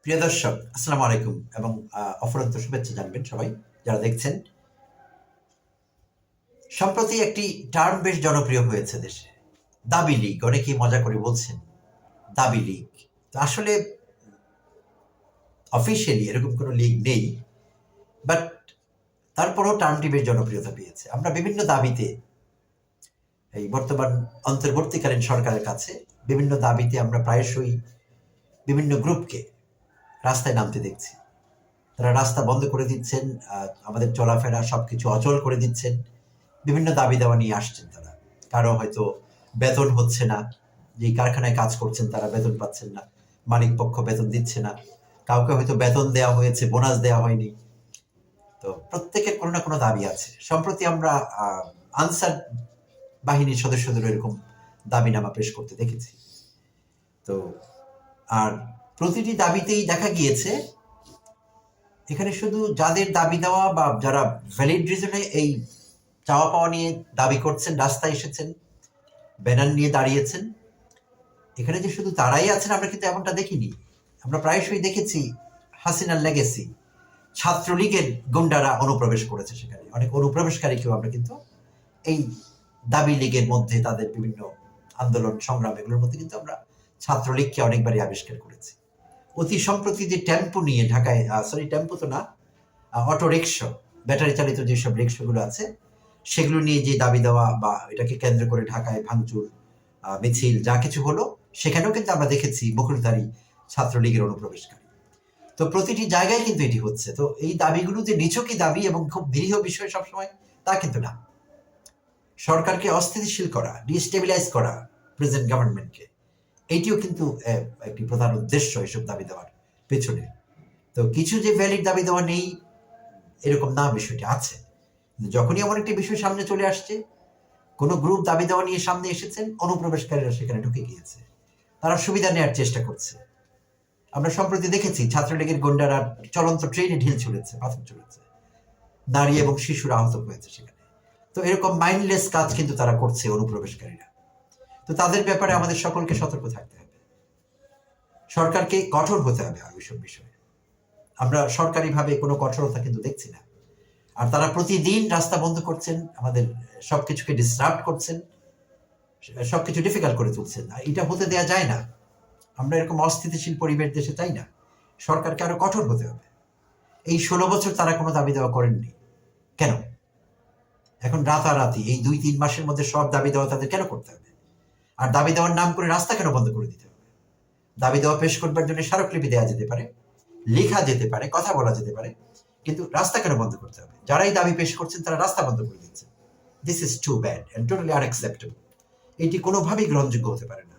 প্রিয় দর্শক, আসসালামু আলাইকুম এবং অফুরন্ত শুভেচ্ছা জানবেন সবাই যারা দেখছেন। সম্প্রতি একটি টার্ম বেশ জনপ্রিয় হয়েছে দেশে, দাবি লীগ। অনেকেই মজা করে বলছেন দাবি লীগ। তো আসলে অফিসিয়ালি এরকম কোনো লীগ নেই, বাট তারপরও টার্মটি বেশ জনপ্রিয়তা পেয়েছে। আমরা বিভিন্ন দাবিতে এই বর্তমান অন্তর্বর্তীকালীন সরকারের কাছে বিভিন্ন দাবিতে আমরা প্রায়শই বিভিন্ন গ্রুপকে রাস্তায় নামতে দেখছি। তারা রাস্তা বন্ধ করে দিচ্ছেন, আমাদের চলাফেরা সবকিছু অচল করে দিচ্ছেন। বিভিন্ন দাবি দেওয়া নিয়ে আসছেন তারা। কারো হয়তো বেতন হচ্ছে না, যেই কারখানায় কাজ করছেন তারা বেতন পাচ্ছেন না, মালিক পক্ষ বেতন দিচ্ছে না। কাউকে হয়তো বেতন দেওয়া হয়েছে, বোনাস দেওয়া হয়নি। তো প্রত্যেকের কোনো না কোনো দাবি আছে। সম্প্রতি আমরা আনসার বাহিনীর সদস্যদের এরকম দাবিনামা পেশ করতে দেখেছি। তো আর প্রতিটি দাবিতেই দেখা গিয়েছে এখানে শুধু যাদের দাবি দেওয়া বা যারা ভ্যালিড রিজনে এই চাওয়া পাওয়া নিয়ে দাবি করছেন, রাস্তায় এসেছেন, ব্যানার নিয়ে দাঁড়িয়েছেন, এখানে যে শুধু তারাই আছেন আমরা কিন্তু এমনটা দেখিনি। আমরা প্রায়শই দেখেছি হাসিনার লেগেসি, ছাত্রলীগের গুন্ডারা অনুপ্রবেশ করেছে সেখানে। অনেক অনুপ্রবেশকারীকেও আমরা কিন্তু এই দাবি লীগের মধ্যে তাদের বিভিন্ন আন্দোলন সংগ্রাম এগুলোর মধ্যে কিন্তু আমরা ছাত্রলীগকে অনেকবারই আবিষ্কার করেছি। অতি সম্প্রতি যে টেম্পো নিয়ে ঢাকায়, টেম্পো তো না, অটো রিক্সা, ব্যাটারি চালিত যেসব রিক্সাগুলো আছে সেগুলো নিয়ে যে দাবি দেওয়া বা এটাকে কেন্দ্র করে ঢাকায় ভাঙচুর, মিছিল যা কিছু হলো, সেখানেও কিন্তু আমরা দেখেছি মুখোশধারী ছাত্রলীগের অনুপ্রবেশকারী। তো প্রতিটি জায়গায় কিন্তু এটি হচ্ছে। তো এই দাবিগুলো যে নিছকই দাবি এবং খুব নিরীহ বিষয় সবসময় তা কিন্তু না। সরকারকে অস্থিতিশীল করা, ডিস্টেবিলাইজ করা প্রেজেন্ট গভর্নমেন্টকে, এইটিও কিন্তু একটি প্রধান উদ্দেশ্য এসব দাবি দেওয়ার পেছনে। তো কিছু যে ভ্যালিড দাবি দেওয়া নেই এরকম না, বিষয়টি আছে। যখনই এমন একটি বিষয় সামনে চলে আসছে, কোনো গ্রুপ দাবি দেওয়া নিয়ে সামনে এসেছেন, অনুপ্রবেশকারীরা সেখানে ঢুকে গিয়েছে, তারা সুবিধা নেওয়ার চেষ্টা করছে। আমরা সম্প্রতি দেখেছি ছাত্রলীগের গুন্ডারা চলন্ত ট্রেনে ঢিল ছুড়েছে, পাথর ছুড়েছে, নারী এবং শিশুরা আহত হয়েছে সেখানে। তো এরকম মাইন্ডলেস কাজ কিন্তু তারা করছে অনুপ্রবেশকারীরা। তো তাদের ব্যাপারে আমাদের সকলকে সতর্ক থাকতে হবে, সরকারকে কঠোর হতে হবে আর ওইসব বিষয়ে। আমরা সরকারিভাবে কোনো কঠোরতা কিন্তু দেখছি না। আর তারা প্রতিদিন রাস্তা বন্ধ করছেন, আমাদের সবকিছুকে ডিসরাপ্ট করছেন, সবকিছু ডিফিকাল্ট করে তুলছেন। আর এটা হতে দেয়া যায় না। আমরা এরকম অস্থিতিশীল পরিবেশ দেশে চাই না। সরকারকে আরো কঠোর হতে হবে। এই 16 বছর তারা কোনো দাবি দেওয়া করেননি কেন? এখন রাতারাতি এই 2-3 মাসের মধ্যে সব দাবি দেওয়া তাদের কেন করতে হবে? আর দাবি দেওয়ার নাম করে রাস্তা কেন বন্ধ করে দিতে হবে? দাবি দেওয়া পেশ করবার জন্য স্মারকলিপি দেওয়া যেতে পারে, লেখা যেতে পারে, কথা বলা যেতে পারে, কিন্তু রাস্তা কেন বন্ধ করতে হবে? যারাই দাবি পেশ করছেন তারা রাস্তা বন্ধ করে দিচ্ছে। This is too bad and totally unacceptable. এটি কোনোভাবেই গ্রহণযোগ্য হতে পারে না।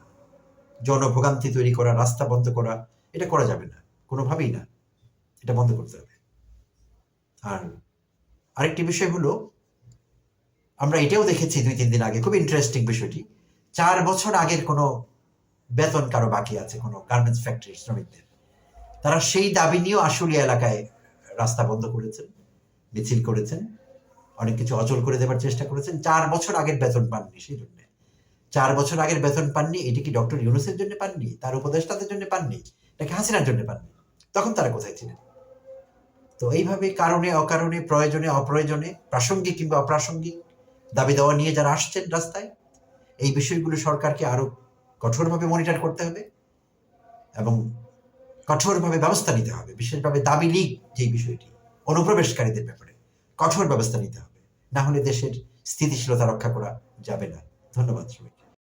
জনভোগান্তি তৈরি করা, রাস্তা বন্ধ করা, এটা করা যাবে না, কোনোভাবেই না। এটা বন্ধ করতে হবে। আর আরেকটি বিষয় হলো, আমরা এটাও দেখেছি 2-3 দিন আগে, খুব ইন্টারেস্টিং বিষয়টি, 4 বছর আগের কোনো বেতন কারো বাকি আছে কোনো গার্মেন্টস ফ্যাক্টরির শ্রমিকদের, তারা সেই দাবি নিয়েও আশুলিয়া এলাকায় রাস্তা বন্ধ করেছেন, মিছিল করেছেন, অনেক কিছু অচল করে দেবার চেষ্টা করেছেন। 4 বছর আগের বেতন পাননি, সেই জন্য 4 বছর আগের বেতন পাননি। এটি কি ডক্টর ইউনূসের জন্য পাননি, তার উপদেষ্টাদের জন্য পাননি, নাকি হাসিনার জন্য পাননি? তখন তারা কোথায় ছিলেন? তো এইভাবে কারণে অকারণে, প্রয়োজনে অপ্রয়োজনে, প্রাসঙ্গিক কিংবা অপ্রাসঙ্গিক দাবি দেওয়া নিয়ে যারা আসছেন রাস্তায়, এই বিষয়গুলো সরকারকে আরো কঠোরভাবে মনিটর করতে হবে এবং কঠোরভাবে ব্যবস্থা নিতে হবে। বিশেষভাবে দাবি লীগ যে বিষয়টি, অনুপ্রবেশকারীদের ব্যাপারে কঠোর ব্যবস্থা নিতে হবে। না হলে দেশের স্থিতিশীলতা রক্ষা করা যাবে না। ধন্যবাদ সবাইকে।